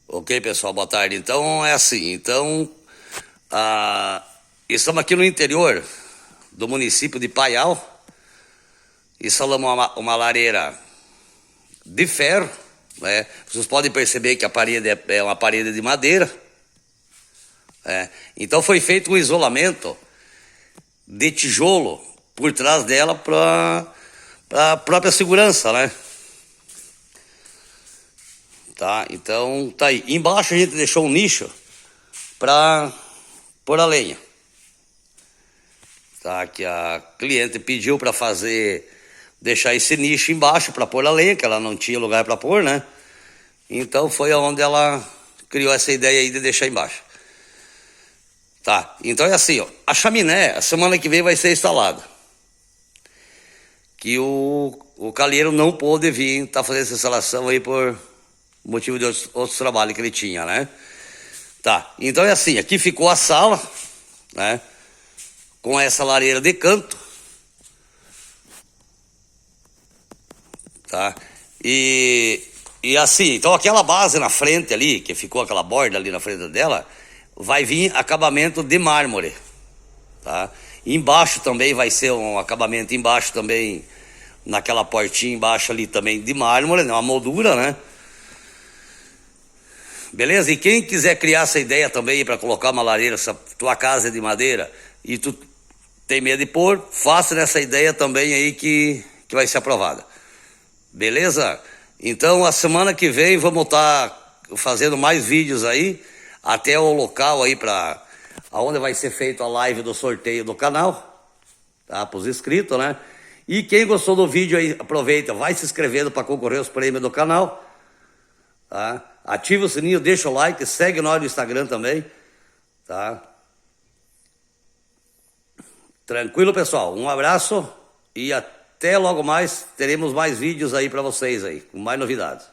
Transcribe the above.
Ok, pessoal, boa tarde. Então é assim, estamos aqui no interior do município de Paial, instalamos uma lareira de ferro, né? Vocês podem perceber que a parede é uma parede de madeira, né? Então foi feito um isolamento de tijolo por trás dela para a própria segurança, né? Tá, então tá aí. Embaixo a gente deixou um nicho para pôr a lenha. Tá, que a cliente pediu para deixar esse nicho embaixo para pôr a lenha, que ela não tinha lugar para pôr, né? Então foi onde ela criou essa ideia aí de deixar embaixo. Tá, então é assim, ó, a chaminé, a semana que vem vai ser instalada. Que o calheiro não pôde vir, tá fazendo essa instalação aí por motivo de outros trabalhos que ele tinha, né? Tá, então é assim, aqui ficou a sala, né? Com essa lareira de canto, tá? E assim, então aquela base na frente ali, que ficou aquela borda ali na frente dela, vai vir acabamento de mármore, tá? Embaixo também vai ser um acabamento embaixo também, naquela portinha embaixo ali também de mármore, né? Uma moldura, né? Beleza? E quem quiser criar essa ideia também para colocar uma lareira, se a tua casa é de madeira e tu tem medo de pôr, faça nessa ideia também aí que vai ser aprovada. Beleza? Então a semana que vem vamos estar fazendo mais vídeos aí, até o local aí para aonde vai ser feito a live do sorteio do canal, tá? Para os inscritos, né? E quem gostou do vídeo aí, aproveita, vai se inscrevendo para concorrer aos prêmios do canal, tá? Ativa o sininho, deixa o like, segue nós no Instagram também, tá? Tranquilo, pessoal? Um abraço e até logo mais. Teremos mais vídeos aí para vocês aí, com mais novidades.